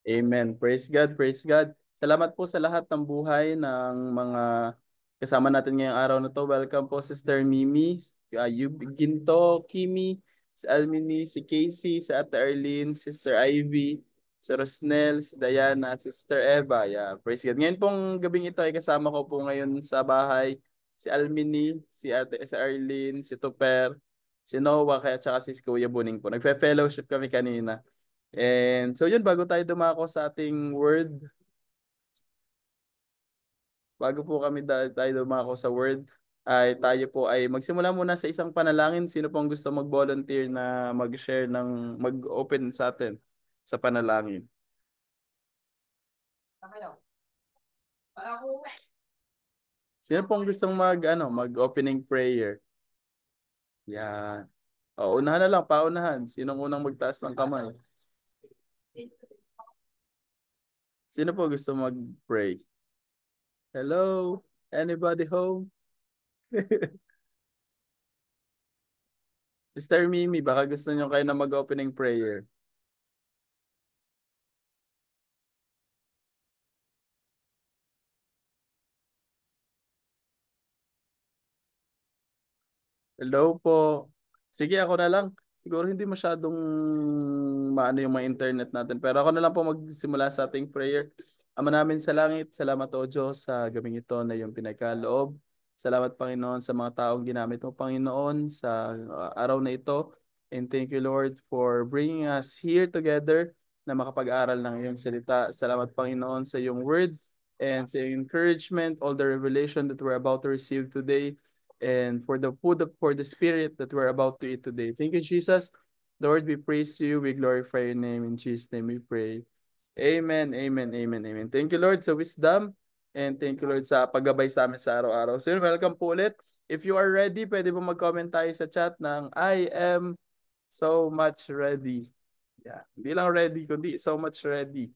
Amen. Praise God, praise God. Salamat po sa lahat ng buhay ng mga kasama natin ngayong araw na to. Welcome po Sister Mimi, Ginto, Kimi, si Almini, si Casey, si Ate Arlene, Sister Ivy, si Rosnel, si Diana, at Sister Eva. Yeah, praise God. Ngayon pong gabing ito ay kasama ko po ngayon sa bahay si Almini, si Arlene, si Tuper, si Noah, kaya tsaka si Kuya Buning po. Nagfe-fellowship kami kanina. And so yun, bago tayo dumako sa ating word, bago po tayo dumako sa word, ay tayo po ay magsimula muna sa isang panalangin. Sino pong gusto mag-volunteer na mag-share mag-open sa atin sa panalangin? Sino pong gustong mag-opening prayer? Yan. O, unahan na lang, paunahan. Sinong unang magtaas ng kamay? Sino po gusto mag-pray? Hello? Anybody home? Sister Mimi, baka gusto niyo kayo na mag-opening prayer. Hello po. Sige, ako na lang. Siguro hindi masyadong maano yung mga internet natin. Pero ako na lang po magsimula sa ating prayer. Ama namin sa langit, salamat o Diyos sa gabing ito na yung pinagkaloob. Salamat Panginoon sa mga taong ginamit mo Panginoon sa araw na ito. And thank you Lord for bringing us here together na makapag-aral ng iyong salita. Salamat Panginoon sa iyong word and sa iyong encouragement, all the revelation that we're about to receive today and for the food for the spirit that we're about to eat today. Thank you, Jesus. Lord, we praise you. We glorify your name. In Jesus' name we pray. Amen, amen, amen, amen. Thank you, Lord, sa wisdom. And thank you, Lord, sa paggabay sa amin sa araw-araw. So, welcome po ulit. If you are ready, pwede po mag-comment tayo sa chat ng I am so much ready. Yeah. Hindi lang ready, kundi so much ready.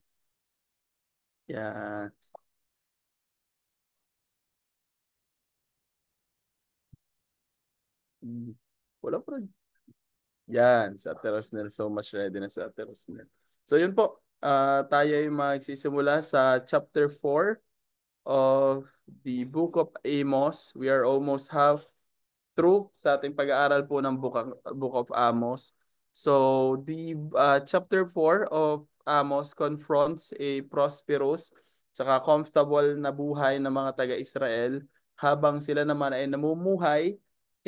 Yeah. Wala pa rin. Yan, sa Ate Rosnel. So much ready na sa Ate Rosnel. So yun po, tayo ay magsisimula sa chapter 4 of the Book of Amos. We are almost half through sa ating pag-aaral po ng Book of Amos. So the chapter 4 of Amos confronts a prosperous tsaka comfortable na buhay ng mga taga-Israel habang sila naman ay namumuhay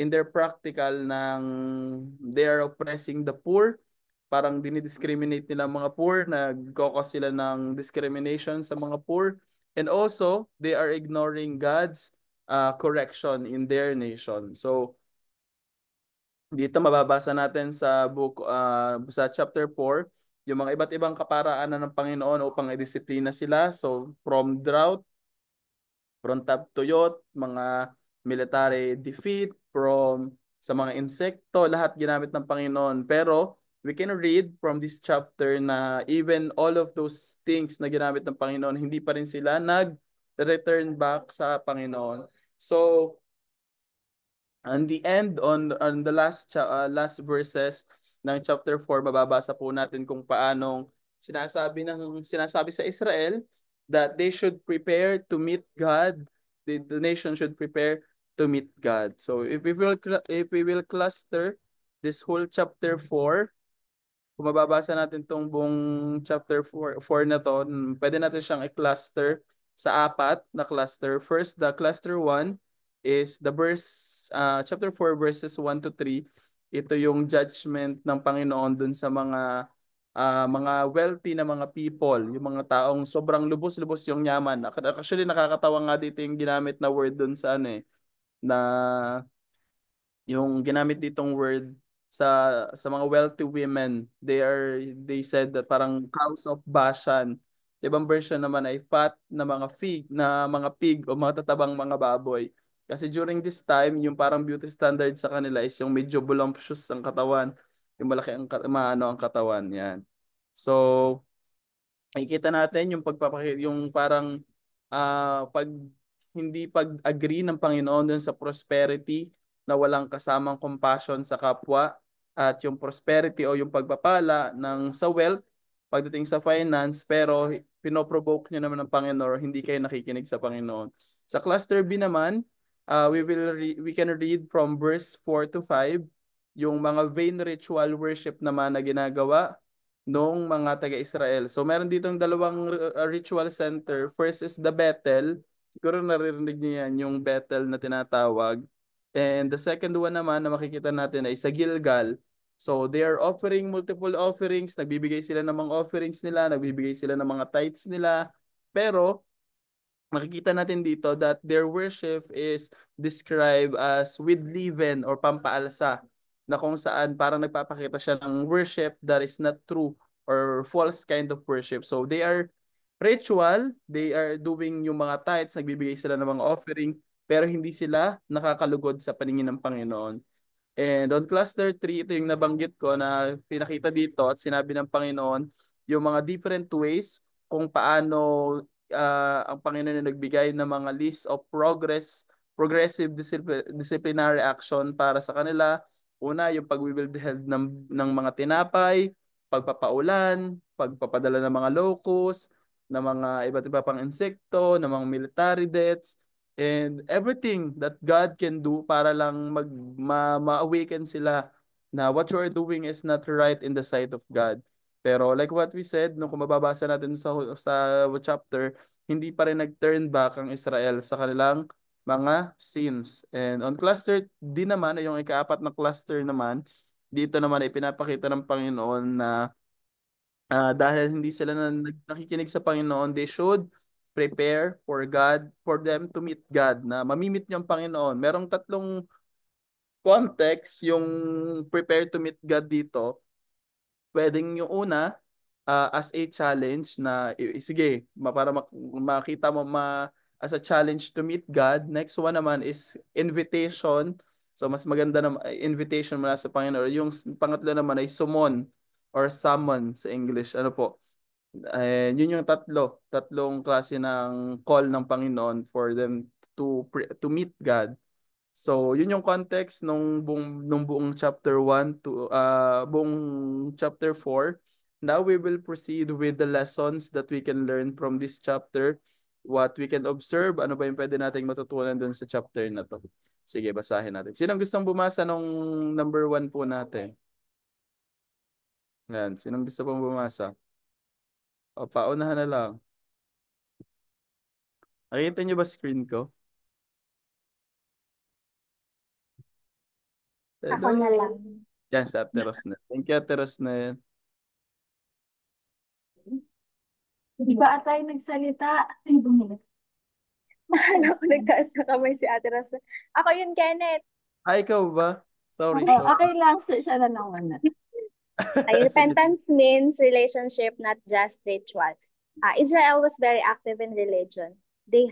in their practical ng they are oppressing the poor. Parang dinidiscriminate nila ang mga poor, nagkokos sila ng discrimination sa mga poor. And also, they are ignoring God's correction in their nation. So, dito mababasa natin sa chapter 4 yung mga iba't ibang kaparaanan ng Panginoon upang i-disiplina sila. So, from drought, from tagtuyot, mga military defeat, from sa mga insekto, lahat ginamit ng Panginoon. Pero we can read from this chapter na even all of those things na ginamit ng Panginoon, hindi pa rin sila nag-return back sa Panginoon. So, on the end, on the last verses ng chapter 4, mababasa po natin kung paanong sinasabi sa Israel that they should prepare to meet God. The nation should prepare to meet God. So if we will cluster this whole chapter 4, kung mababasa natin tong buong chapter 4 na to, pwede natin siyang i-cluster sa apat na cluster. First, the cluster 1 is chapter 4 verses 1 to 3. Ito yung judgment ng Panginoon dun sa mga wealthy na mga people, yung mga taong sobrang lubos-lubos yung yaman. Actually, nakakatawa nga dito yung ginamit na word dun sa na yung ginamit ditong word sa mga wealthy women, they said that parang cows of Bashan. Sa ibang version naman ay fat na mga pig o mga tatabang mga baboy. Kasi during this time, yung parang beauty standard sa kanila is yung medyo voluptuous ang katawan, yung malaki ang katawan, yan. So, nakikita natin yung parang pag hindi pag-agree ng Panginoon dun sa prosperity na walang kasamang compassion sa kapwa at yung prosperity o yung pagpapala ng sa wealth pagdating sa finance, pero pinoprovoke nyo naman ng Panginoon, hindi kayo nakikinig sa Panginoon. Sa cluster B naman, we can read from verse 4 to 5, yung mga vain ritual worship naman na ginagawa nung mga taga-Israel. So meron ditong dalawang ritual center. First is the Bethel. Siguro naririnig niyo yan, yung Bethel na tinatawag. And the second one naman na makikita natin ay sa Gilgal. So they are offering multiple offerings, nagbibigay sila ng mga offerings nila, nagbibigay sila ng mga tithes nila. Pero makikita natin dito that their worship is described as with leaven or pampaalsa, na kung saan parang nagpapakita siya ng worship that is not true or false kind of worship. So they are ritual, they are doing yung mga tithes, nagbibigay sila ng mga offering, pero hindi sila nakakalugod sa paningin ng Panginoon. And on cluster 3, ito yung nabanggit ko na pinakita dito at sinabi ng Panginoon yung mga different ways kung paano ang Panginoon na nagbigay ng mga list of progressive disciplinary action para sa kanila. Una, yung pag-build health ng mga tinapay, pagpapaulan, pagpapadala ng mga locust, ng mga iba't iba pang insekto, ng mga military deaths, and everything that God can do para lang ma-awaken sila na what you are doing is not right in the sight of God. Pero like what we said, nung kung mababasa natin sa chapter, hindi pa rin nag-turn back ang Israel sa kanilang mga sins. And on cluster D naman, yung ikaapat na cluster naman, dito naman ay pinapakita ng Panginoon na dahil hindi sila nakikinig sa Panginoon, they should prepare for God, for them to meet God, na mamimit niyo ang Panginoon. Merong tatlong context yung prepare to meet God dito. Pwedeng yung una, as a challenge na, sige, para makita mo as a challenge to meet God. Next one naman is invitation. So mas maganda na invitation mula sa Panginoon. Yung pangatlo naman ay summon or summon sa English. Ano po? Yun yung tatlong klase ng call ng Panginoon for them to meet God. So, yun yung context nung buong chapter 1 to buong chapter 4. Now we will proceed with the lessons that we can learn from this chapter. What we can observe, ano ba yung pwede nating matutunan dun sa chapter na to. Sige, basahin natin. Sinong gustong bumasa nung number 1 po natin? Yan, sinong gusto pong bumasa? O, paunahan na lang. Nakikita niyo ba screen ko? Ako Hello. na lang. Yan, sa Ate Rosnel. Thank you, Ate Rosnel. Di ba tayo nagsalita? Ay, bumili. Akala ko nagtaas na kamay si Ate Ras. Ako yun, Kenneth. Ikaw ba? Sorry, Oh, sorry. okay lang. So, siya na naman na. Ay, Sige, sige. repentance means relationship, not just ritual. Israel was very active in religion. They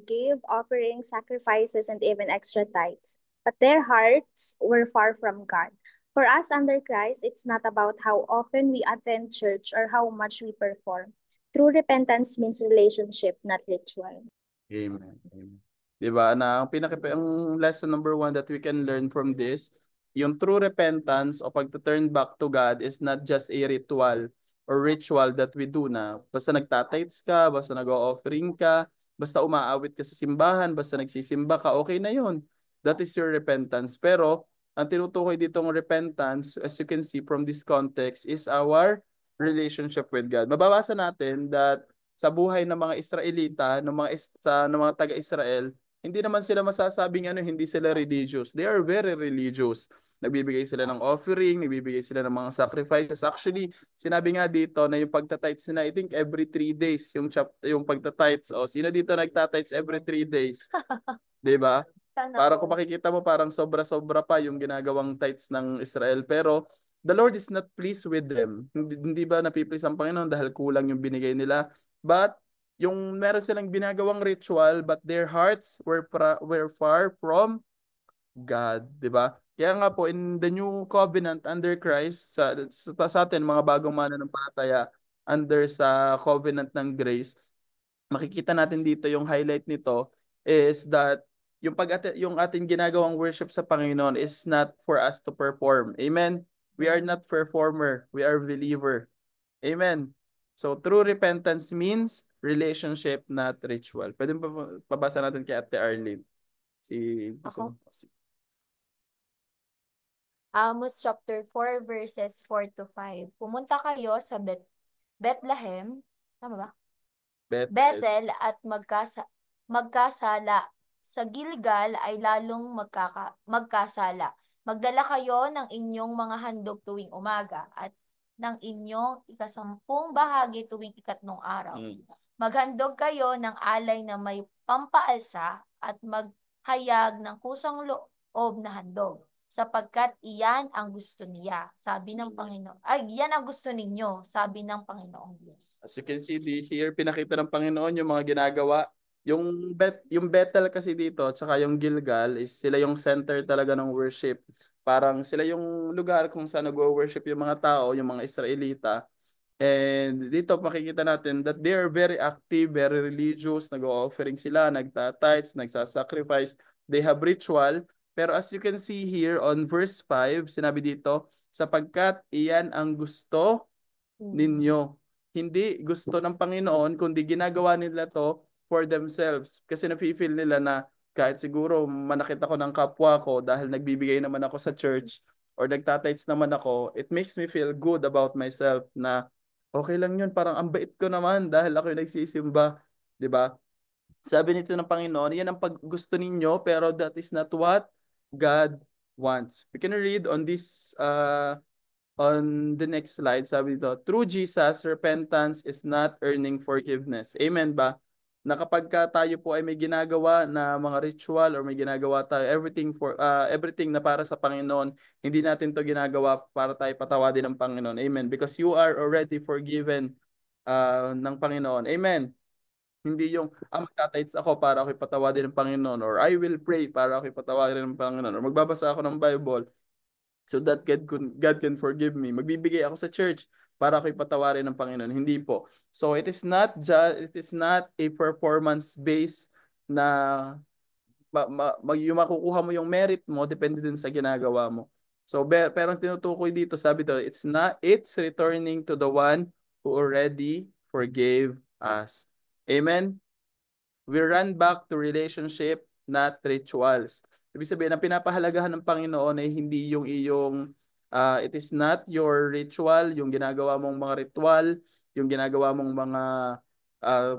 gave offerings, sacrifices, and even extra tithes. But their hearts were far from God. For us under Christ, it's not about how often we attend church or how much we perform. True repentance means relationship, not ritual. Amen. Amen. 'Di ba? Na ang lesson number 1 that we can learn from this, yung true repentance o pagto-turn back to God is not just a ritual that we do na basta nagtatites ka, basta nag-offering ka, basta umaawit ka sa simbahan, basta nagsisimba ka, okay na 'yon. That is your repentance. Pero ang tinutukoy ditong repentance, as you can see from this context, is our relationship with God. Mababasa natin that sa buhay ng mga Israelita, ng mga taga-Israel, hindi naman sila masasabing hindi sila religious. They are very religious. Nagbibigay sila ng offering, nagbibigay sila ng mga sacrifices. Actually, sinabi nga dito na yung pagtatites nila, I think every 3 days yung pagtatites. O, sino dito nagtatites every 3 days? 'Di ba? Para kung makikita mo parang sobra-sobra pa yung ginagawang tithes ng Israel, pero the Lord is not pleased with them. Hindi ba napiplease ang Panginoon dahil kulang yung binigay nila? But yung meron silang ginagawang ritual but their hearts were far from God, 'di ba? Kaya nga po in the new covenant under Christ sa atin mga bagong mananampalataya under sa covenant ng grace, makikita natin dito yung highlight nito is that yung ating ginagawang worship sa Panginoon is not for us to perform. Amen. We are not performer, we are believer. Amen. So, true repentance means relationship, not ritual. Pwede pabasa natin kay Ate Arlene. Ako. Amos chapter 4 verses 4 to 5. Pumunta kayo sa Bethlehem, tama ba? Bethel at magkasala. Sa Gilgal ay lalong magkasala. Magdala kayo ng inyong mga handog tuwing umaga at ng inyong ikasampung bahagi tuwing ikatlong araw. Maghandog kayo ng alay na may pampaalsa at maghayag ng kusang loob na handog, sapagkat iyan ang gusto niya, sabi ng Panginoon. Ay, iyan ang gusto ninyo, sabi ng Panginoong Diyos. As you can see here, pinakita ng Panginoon yung mga ginagawa. Yung Bethel kasi dito, tsaka yung Gilgal, is sila yung center talaga ng worship. Parang sila yung lugar kung saan nag-worship yung mga tao, yung mga Israelita. And dito makikita natin that they are very active, very religious, nag-offering sila, nagtatites, nagsasacrifice, they have ritual. Pero as you can see here on verse 5, sinabi dito, sapagkat iyan ang gusto ninyo. Hindi gusto ng Panginoon, kundi ginagawa nila to for themselves. Kasi nafe-feel nila na kahit siguro manakit ako ng kapwa ko dahil nagbibigay naman ako sa church or nagtatites naman ako, it makes me feel good about myself na okay lang yun, parang ang bait ko naman dahil ako yung nagsisimba. 'Di ba? Sabi nito ng Panginoon, yan ang paggusto ninyo, pero that is not what God wants. We can read on the next slide, sabi dito, through Jesus, repentance is not earning forgiveness. Amen ba? Na kapag tayo po ay may ginagawa na mga ritual or may ginagawa tayo, everything na para sa Panginoon, hindi natin to ginagawa para tayo patawadin ng Panginoon. Amen. Because you are already forgiven ng Panginoon. Amen. Hindi yung, magtatites ako para ako ipatawadin ng Panginoon, or I will pray para ako ipatawadin ng Panginoon, or magbabasa ako ng Bible so that God can forgive me. Magbibigay ako sa church para ako ipatawarin ng Panginoon. Hindi po. So it is not a performance based na yung makukuha mo yung merit mo depende din sa ginagawa mo. So pero ang tinutukoy dito, sabi to, it's returning to the one who already forgave us. Amen. We run back to relationship, not rituals. Ibig sabihin, ang pinapahalagahan ng Panginoon ay hindi yung it is not your ritual, yung ginagawa mong mga ritual, yung ginagawa mong mga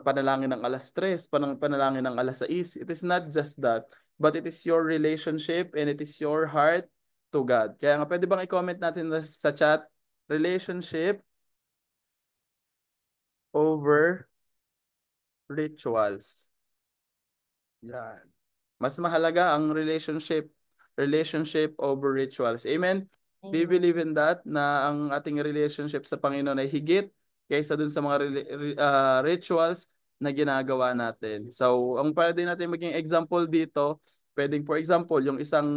panalangin ng alas 3, panalangin ng alas 6. It is not just that, but it is your relationship and it is your heart to God. Kaya nga, pwede bang i-comment natin sa chat, relationship over rituals. Yan. Mas mahalaga ang relationship over rituals. Amen? Do you believe in that? Na ang ating relationship sa Panginoon ay higit kaysa dun sa mga rituals na ginagawa natin. So, ang pwede natin maging example dito, pwedeng for example, ang isang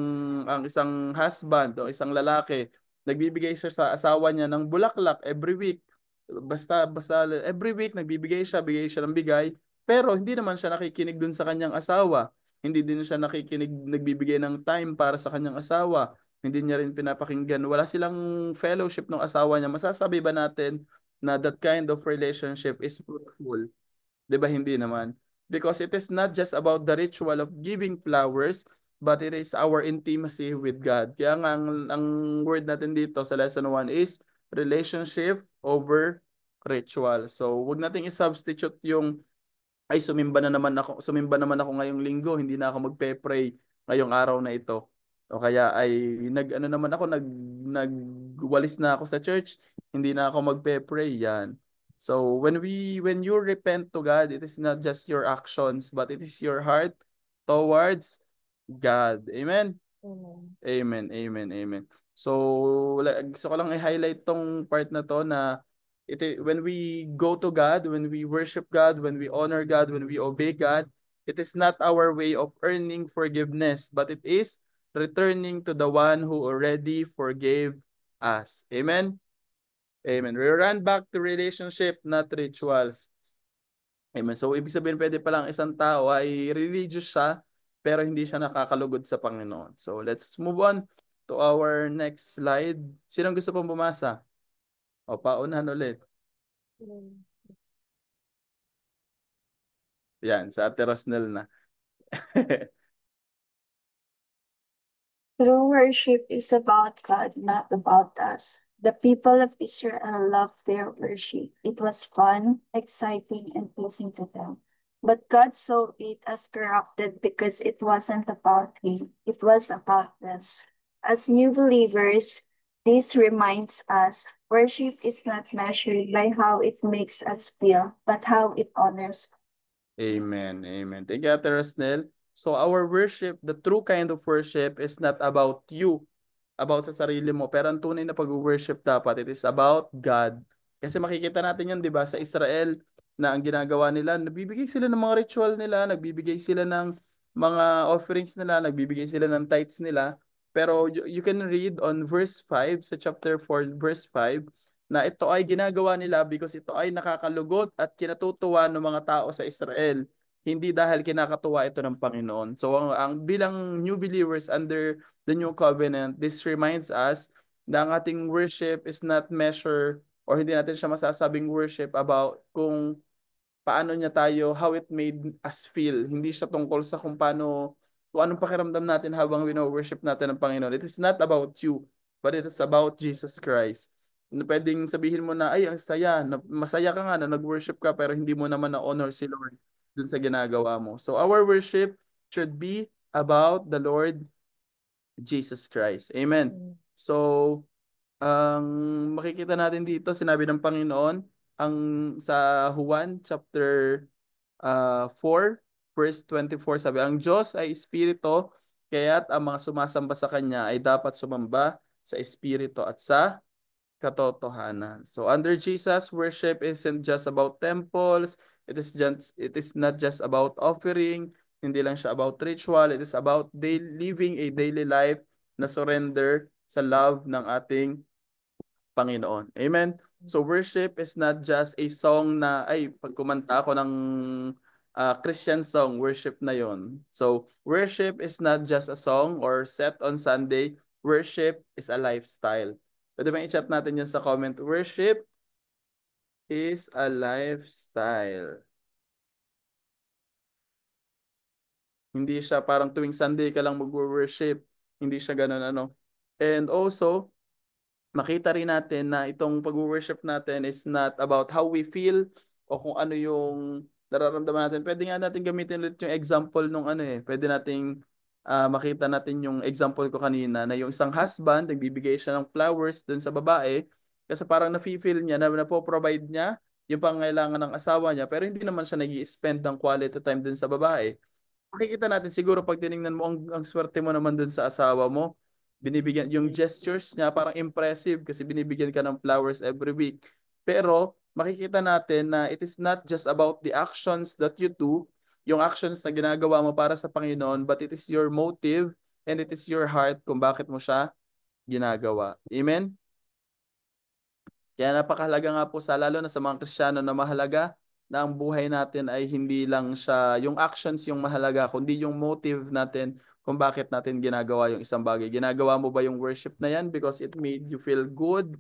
husband o isang lalaki, nagbibigay siya sa asawa niya ng bulaklak every week. Basta every week bigay siya ng bigay, pero hindi naman siya nakikinig dun sa kanyang asawa. Hindi din siya nagbibigay ng time para sa kanyang asawa. Hindi niya rin pinapakinggan. Wala silang fellowship ng asawa niya. Masasabi ba natin na that kind of relationship is fruitful? 'Di ba? Hindi naman. Because it is not just about the ritual of giving flowers, but it is our intimacy with God. Kaya nga ang word natin dito sa lesson 1 is relationship over ritual. So, wag nating i-substitute yung sumimba naman ako ngayong linggo, hindi na ako magpe-pray ngayong araw na ito. O kaya ay nagwalis na ako sa church, hindi na ako magpe-pray yan. So when you repent to God, it is not just your actions, but it is your heart towards God. Amen. Amen. Amen. Amen. So gusto ko lang i-highlight tong part na to na when we go to God, when we worship God, when we honor God, when we obey God, it is not our way of earning forgiveness, but it is returning to the one who already forgave us. Amen? Amen. We run back to relationship, not rituals. Amen. So, ibig sabihin, pwede palang isang tao ay religious siya, pero hindi siya nakakalugod sa Panginoon. So, let's move on to our next slide. Sinong gusto pong bumasa? O, paunahan ulit. Yan, sa Ate Rosnel na. True worship is about God, not about us. The people of Israel loved their worship. It was fun, exciting, and pleasing to them. But God saw it as corrupted because it wasn't about Him, it was about them. As new believers, this reminds us worship is not measured by how it makes us feel, but how it honors. Amen. Amen. Thank you, Ate Rosnel. So our worship, the true kind of worship is not about you, about sa sarili mo. Pero ang tunay na pag-worship dapat, it is about God. Kasi makikita natin yan, di ba, sa Israel, na ang ginagawa nila, nagbibigay sila ng mga ritual nila, nagbibigay sila ng mga offerings nila, nagbibigay sila ng tithes nila. Pero you can read on verse 5, sa chapter 4, verse 5, na ito ay ginagawa nila because ito ay nakakalugod at kinatutuwa ng mga tao sa Israel. Hindi dahil kinakatuwa ito ng Panginoon. So ang bilang new believers under the new covenant, this reminds us na ang ating worship is not measure or hindi natin siya masasabing worship about kung paano niya tayo, how it made us feel. Hindi siya tungkol sa kung anong pakiramdam natin habang wino-worship natin ang Panginoon. It is not about you, but it is about Jesus Christ. Pwedeng sabihin mo na, ay, ang saya, masaya ka nga na nag-worship ka, pero hindi mo naman na-honor si Lord dun sa ginagawa mo. So our worship should be about the Lord Jesus Christ. Amen. So, ang makikita natin dito, sinabi ng Panginoon, ang sa Juan chapter 4, verse 24, sabi, ang Diyos ay Espiritu, kaya't ang mga sumasamba sa Kanya ay dapat sumamba sa Espiritu at sa katotohanan. So under Jesus, worship isn't just about temples, it is not just about offering, hindi lang siya about ritual, it is about living a daily life na surrender sa love ng ating Panginoon. Amen. So worship is not just a song na ay pag kumanta ako ng Christian song, worship na yon. So worship is not just a song or set on Sunday. Worship is a lifestyle. Pwede ba i-chat natin yan sa comment? Worship is a lifestyle. Hindi siya parang tuwing Sunday ka lang mag-worship. Hindi siya ganun ano. And also, makita rin natin na itong pag-worship natin is not about how we feel o kung ano yung nararamdaman natin. Pwede nga natin gamitin ulit yung example nung ano eh. Pwede nating makita natin yung example ko kanina na yung isang husband, nagbibigay siya ng flowers dun sa babae kasi parang nafe-feel niya na napo-provide niya yung pangangailangan ng asawa niya pero hindi naman siya nag-i-spend ng quality time dun sa babae. Makikita natin siguro pag tiningnan mo ang swerte mo naman dun sa asawa mo, binibigyan yung gestures niya parang impressive kasi binibigyan ka ng flowers every week. Pero makikita natin na it is not just about the actions that you do, yung actions na ginagawa mo para sa Panginoon, but it is your motive and it is your heart kung bakit mo siya ginagawa. Amen? Kaya napakahalaga nga po lalo na sa mga Kristiyano na mahalaga na ang buhay natin ay hindi lang siya, yung actions yung mahalaga, kundi yung motive natin kung bakit natin ginagawa yung isang bagay. Ginagawa mo ba yung worship na yan because it made you feel good?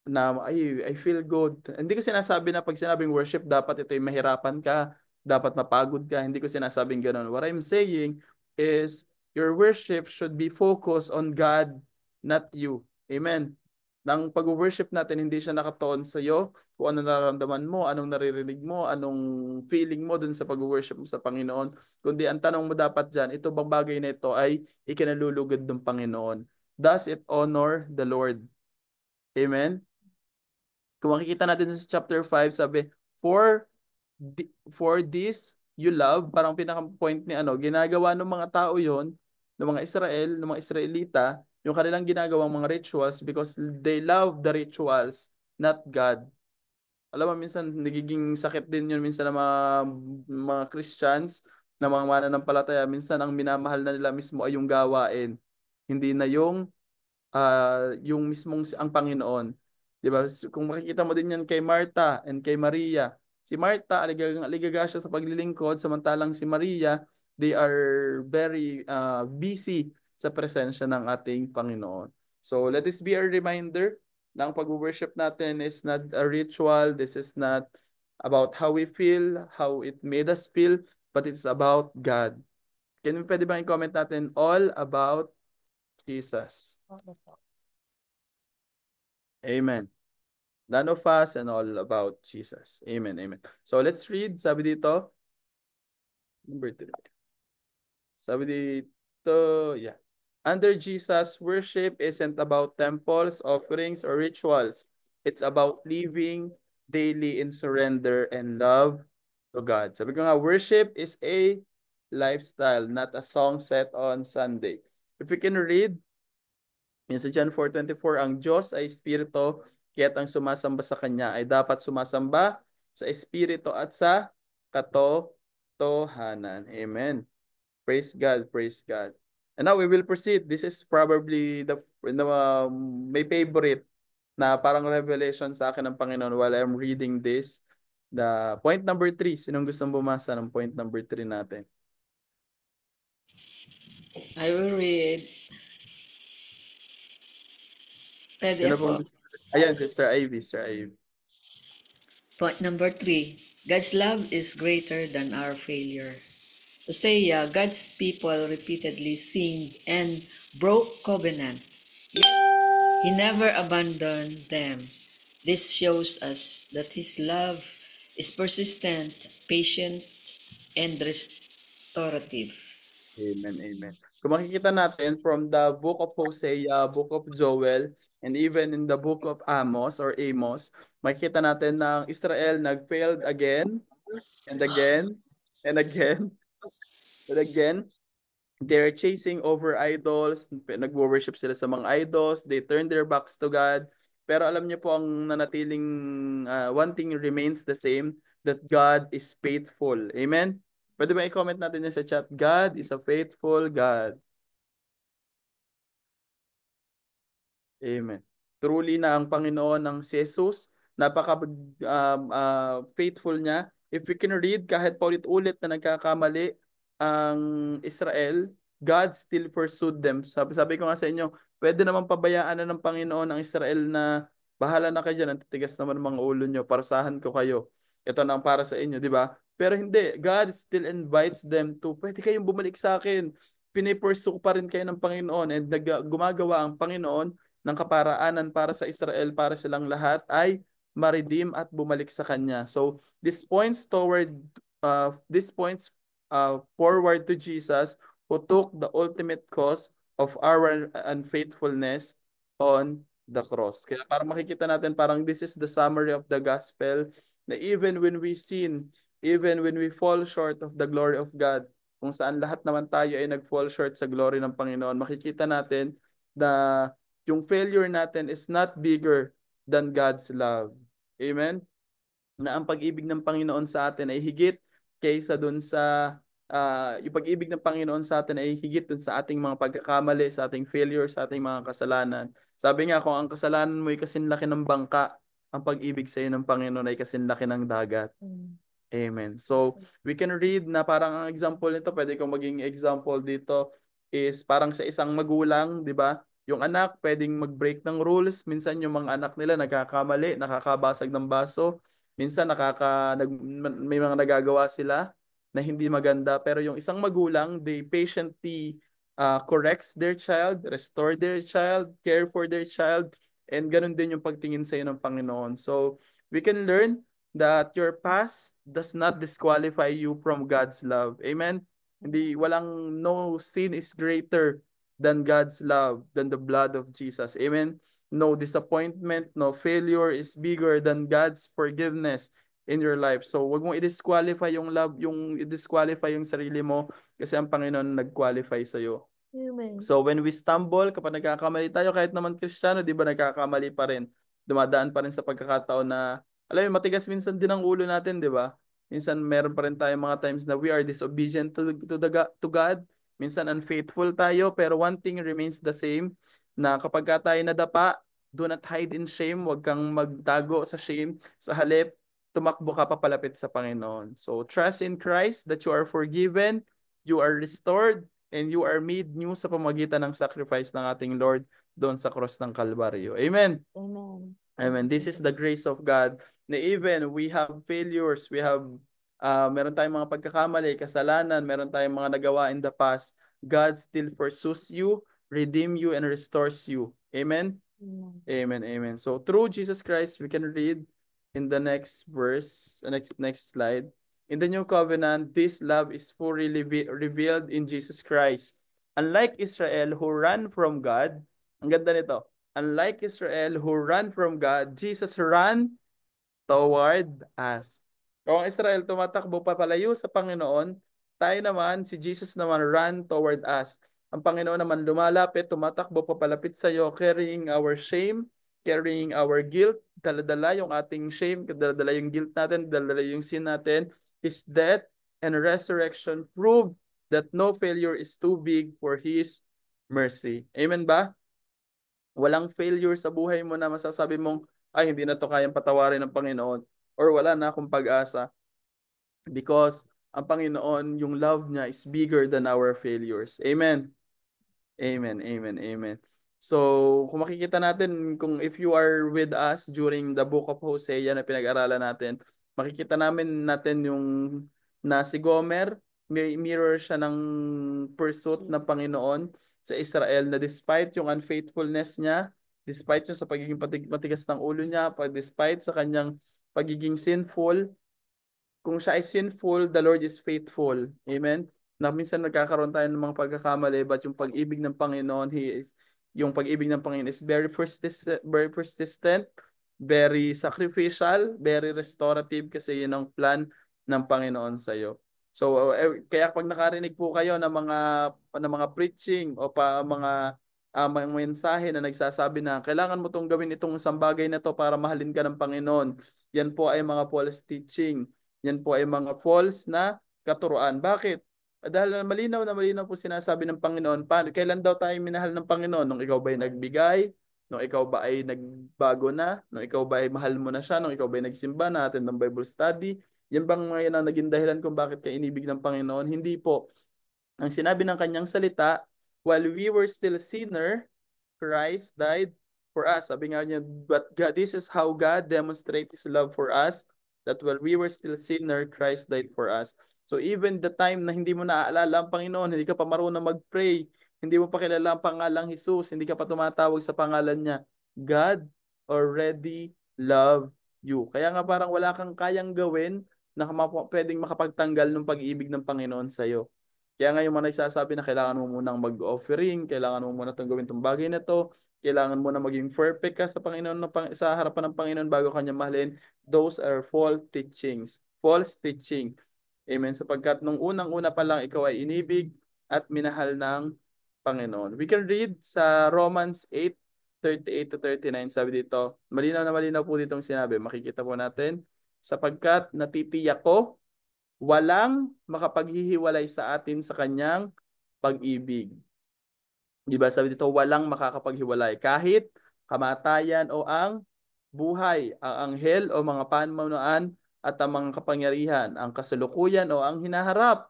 Na ay, I feel good. Hindi ko sinasabi na pag sinabing worship, dapat ito yung mahirapan ka, dapat mapagod ka. Hindi ko sinasabing ganun. What I'm saying is your worship should be focused on God, not you. Amen. Nang pag-worship natin, hindi siya nakatuon sa iyo kung ano nararamdaman mo, anong naririnig mo, anong feeling mo dun sa pag-worship mo sa Panginoon. Kundi ang tanong mo dapat dyan, ito bang bagay na ito ay ikinalulugod ng Panginoon? Does it honor the Lord? Amen? Kung makikita natin sa chapter 5, sabi, for this you love, parang pinaka-point ni ginagawa ng mga tao yon, ng mga Israel, ng mga Israelita, yung kanilang ginagawang mga rituals because they love the rituals, not God. Alam mo, minsan nagiging sakit din yun minsan ng mga Christians, na mga mananampalataya, minsan ang minamahal na nila mismo ay yung gawain, hindi na yung mismong ang Panginoon. 'Di ba? Kung makikita mo din yan kay Martha and kay Maria. Si Martha, aligaga siya sa paglilingkod, samantalang si Maria, they are very busy sa presensya ng ating Panginoon. So let this be a reminder Na ang pag-worship natin is not a ritual. This is not about how we feel, how it made us feel, but it's about God. Pwede ba i-comment natin all about Jesus? Amen. None of us and all about Jesus. Amen, amen. So let's read, sabi dito, number 3. Sabi dito, yeah. Under Jesus, worship isn't about temples, offerings, or rituals. It's about living daily in surrender and love to God. Sabi ko nga, worship is a lifestyle, not a song set on Sunday. If we can read, yung sa John 4:24, ang Diyos ay Espiritu, kaya't ang sumasamba sa Kanya ay dapat sumasamba sa Espiritu at sa katotohanan. Amen. Praise God, praise God. And now we will proceed. This is probably my favorite na parang revelation sa akin ng Panginoon while I'm reading this. The point number 3. Sinong gustong bumasa ng point number 3 natin? I will read. Pwede Sino ako. pong gusto? Ayan, Sister Ivy, Sister Ivy. Point number 3. God's love is greater than our failure. Hosea, God's people repeatedly sinned and broke covenant. Yet He never abandoned them. This shows us that His love is persistent, patient, and restorative. Amen, amen. Kung makikita natin from the book of Hosea, book of Joel, and even in the book of Amos or Amos, makikita natin na Israel nag-failed again and again and again and again. They're chasing over idols, nagwo-worship sila sa mga idols, they turn their backs to God. Pero alam niyo po ang nanatiling one thing remains the same, that God is faithful. Amen? Pwede ba i-comment natin yan sa chat? God is a faithful God. Amen. Truly na ang Panginoon ng si Jesus, napaka faithful niya. If we can read, kahit paulit-ulit na nagkakamali ang Israel, God still pursued them. Sabi ko nga sa inyo, pwede naman pabayaan na ng Panginoon ang Israel na bahala na kayo dyan, ang titigas naman ng mga ulo nyo, parasahan ko kayo. Ito na ang para sa inyo, di ba? Pero hindi, God still invites them to, pwede kayong bumalik sa akin. Pinipursue pa rin kayo ng Panginoon and gumagawa ang Panginoon ng kaparaanan para sa Israel, para silang lahat ay ma-redeem at bumalik sa Kanya. So this points forward to Jesus who took the ultimate cause of our unfaithfulness on the cross. Kaya para makikita natin parang this is the summary of the gospel, na even when we sin, even when we fall short of the glory of God, kung saan lahat naman tayo ay nag-fall short sa glory ng Panginoon, makikita natin na yung failure natin is not bigger than God's love. Amen? Na ang pag-ibig ng Panginoon sa atin ay higit kaysa dun sa yung pag-ibig ng Panginoon sa atin ay higit dun sa ating mga pagkakamali, sa ating failure, sa ating mga kasalanan. Sabi nga, kung ang kasalanan mo ay kasinlaki ng bangka, ang pag-ibig sa iyo ng Panginoon ay kasinlaki ng dagat. Amen. So, we can read na parang ang example nito, pwede kong maging example dito is parang sa isang magulang, di ba? Yung anak pwedeng mag-break ng rules. Minsan yung mga anak nila nagkakamali, nakakabasag ng baso. Minsan may mga nagagawa sila na hindi maganda. Pero yung isang magulang, they patiently corrects their child, restore their child, care for their child, and ganun din yung pagtingin sa iyo ng Panginoon. So, we can learn that your past does not disqualify you from God's love. Amen? No sin is greater than God's love, than the blood of Jesus. Amen? No disappointment, no failure is bigger than God's forgiveness in your life. So, wag mong i-disqualify yung sarili mo kasi ang Panginoon nag-qualify sa iyo. Amen. So, when we stumble, kapag nagkakamali tayo, kahit naman Kristiyano, di ba nagkakamali pa rin. Dumadaan pa rin sa pagkakataon na alam mo, matigas minsan din ang ulo natin, di ba? Minsan meron pa rin tayong mga times na we are disobedient to God. Minsan unfaithful tayo, pero one thing remains the same, na kapag tayo nadapa, do not hide in shame, huwag kang magtago sa shame. Sa halip, tumakbo ka papalapit sa Panginoon. So trust in Christ that you are forgiven, you are restored, and you are made new sa pamagitan ng sacrifice ng ating Lord doon sa cross ng Kalbaryo. Amen. Amen. Amen. This is the grace of God na even we have failures, we have meron tayong mga pagkakamali, kasalanan, meron tayong mga nagawa in the past, God still pursues you, redeem you, and restores you. Amen? Amen. Amen, amen. So through Jesus Christ, we can read in the next verse, next slide. In the new covenant, this love is fully revealed in Jesus Christ. Unlike Israel who ran from God, ang ganda nito, unlike Israel who ran from God, Jesus ran toward us. Kung ang Israel tumatakbo papalayo sa Panginoon, tayo naman, si Jesus naman run toward us. Ang Panginoon naman lumalapit, tumatakbo papalapit sa iyo, carrying our shame, carrying our guilt, daladala yung ating shame, daladala yung guilt natin, daladala yung sin natin. His death and resurrection prove that no failure is too big for His mercy. Amen ba? Walang failure sa buhay mo na masasabi mong, ay, hindi na to kayang patawarin ng Panginoon or wala na akong pag-asa. Because ang Panginoon, yung love niya is bigger than our failures. Amen. Amen, amen, amen. So, kung makikita natin, kung if you are with us during the book of Hosea na pinag-aralan natin, makikita natin yung na si Gomer, mirror siya ng pursuit ng Panginoon sa Israel na despite yung unfaithfulness niya, despite yung sa pagiging matigas ng ulo niya, despite sa kanyang pagiging sinful, kung siya ay sinful, the Lord is faithful. Amen? Na minsan nagkakaroon tayo ng mga pagkakamali, but yung pag-ibig ng Panginoon, yung pag-ibig ng Panginoon is very persistent, very sacrificial, very restorative kasi yun ang plan ng Panginoon sa iyo. So kaya pag nakarinig po kayo ng mga preaching o mga mga mensahe na nagsasabi na kailangan mo tong gawin itong isang bagay na to para mahalin ka ng Panginoon, yan po ay mga false teaching. Yan po ay mga false na katuruan. Bakit? Dahil malinaw na malinaw po sinasabi ng Panginoon, kailan daw tayo minahal ng Panginoon? Nung ikaw ba ay nagbigay? Nung ikaw ba ay nagbago na? Nung ikaw ba ay mahal mo na siya? Nung ikaw ba ay nagsimba natin ng Bible study? Yan bang mga yan ang naging dahilan kung bakit ka inibig ng Panginoon? Hindi po. Ang sinabi ng kanyang salita, while we were still sinner, Christ died for us. Sabi nga niya, but God, this is how God demonstrates His love for us, that while we were still sinner, Christ died for us. So even the time na hindi mo naaalala ang Panginoon, hindi ka pa marunong mag-pray, hindi mo pa kilala ang pangalang Jesus, hindi ka pa tumatawag sa pangalan niya, God already love you. Kaya nga parang wala kang kayang gawin na pwedeng makapagtanggal ng pag-ibig ng Panginoon sa iyo. Kaya nga yung mga nagsasabi na kailangan mo munang mag-offering, kailangan mo muna itong gawin itong bagay na to, kailangan mo na maging perfect ka sa Panginoon, sa harapan ng Panginoon bago kanya mahalin, those are false teachings. False teaching. Amen. Sapagkat nung unang-una pa lang ikaw ay inibig at minahal ng Panginoon. We can read sa Romans 8:38 to 39. Sabi dito, malinaw na malinaw po ditong sinabi. Makikita po natin, sapagkat natitiyak ko, walang makapaghihiwalay sa atin sa kanyang pag-ibig. Di ba sabi dito, walang makakapaghiwalay. Kahit kamatayan o ang buhay, ang anghel o mga panunuan at ang mga kapangyarihan, ang kasalukuyan o ang hinaharap,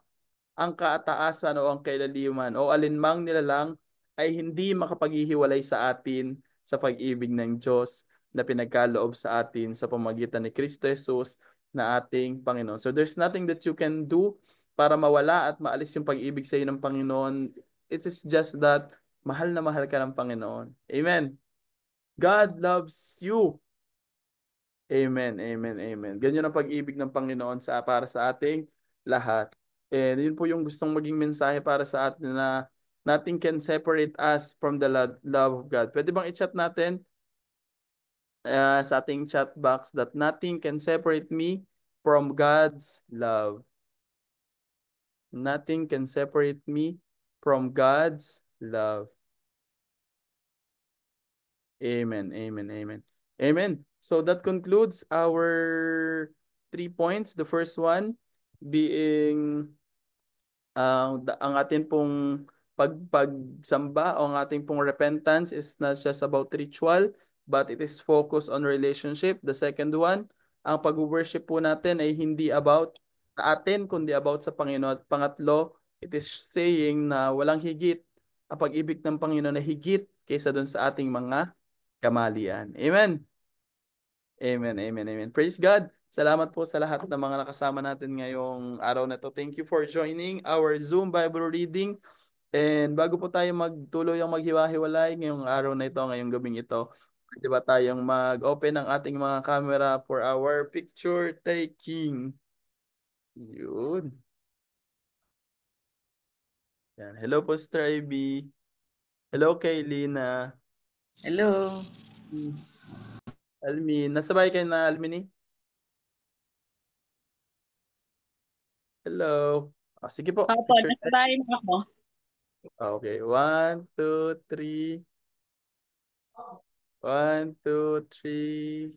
ang kaataasan o ang kailaliman o alinmang nilalang ay hindi makapaghihiwalay sa atin sa pag-ibig ng Diyos na pinagkaloob sa atin sa pamagitan ni Kristo Jesus na ating Panginoon. So there's nothing that you can do para mawala at maalis yung pag-ibig sa iyo ng Panginoon. It is just that mahal na mahal ka ng Panginoon. Amen. God loves you. Amen, amen, amen. Ganyan ang pag-ibig ng Panginoon para sa ating lahat. And yun po yung gustong maging mensahe para sa atin na nothing can separate us from the love of God. Pwede bang i-chat natin sa ating chat box that nothing can separate me from God's love. Nothing can separate me from God's love. Amen, amen, amen. Amen. So that concludes our 3 points. The first one being ang ating pong pagsamba o ang ating pong repentance is not just about ritual, but it is focused on relationship. The second one, ang pag-worship po natin ay hindi about sa atin, kundi about sa Panginoon. At pangatlo, It is saying na walang higit ang pag-ibig ng Panginoon na higit kaysa doon sa ating mga kamalian. Amen. Amen, amen, amen. Praise God. Salamat po sa lahat ng mga nakasama natin ngayong araw na to. Thank you for joining our Zoom Bible reading. And bago po tayo magtuloy ang maghiwa-hiwalay ngayong araw na ito, ngayong gabing ito, pwede ba tayong mag-open ng ating mga camera for our picture taking? Yun. Yan. Hello po, Sister Ivy. Hello kay Lina. Hello. Almin. Nasabay kayo na, Almin? Hello. Sige po. Opo, Picture nasa bahay na ako. Okay. 1, 2, 3. 1, 2, 3.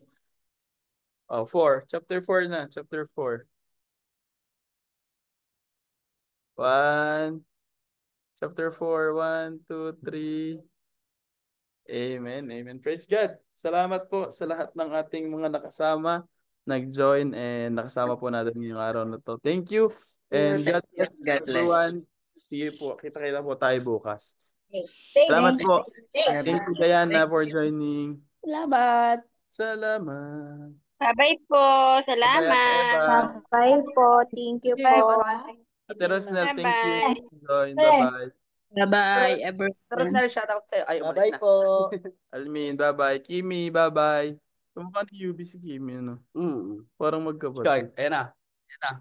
4. Chapter 4 na. Chapter 4. 1. Chapter 4. 1, 2, 3. Amen. Amen. Praise God. Salamat po sa lahat ng ating mga nakasama, nag-join, and nakasama po natin ngayong araw na to. Thank you. And God bless God bless. everyone. Sige po. Kita-kita po tayo bukas. Stay Salamat po. God Thank bless. you, Diana, for joining. Salamat. Salamat. Bye-bye po. Bye, Ate Salamat. Eva. Bye po. Thank you po. Ate Rosnel, thank you. Bye-bye. Join. Bye-bye. Bye-bye, everyone. Shoutout sa'yo. Ay, umalis Bye-bye na. po. Almin, bye-bye. Kimi, bye-bye. Kumukha ni UB si Kimi, ano? Parang magkapatid. Short. Ayan na. Ayan na.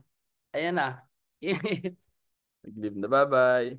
Ayan na. Nag-leave na, bye-bye.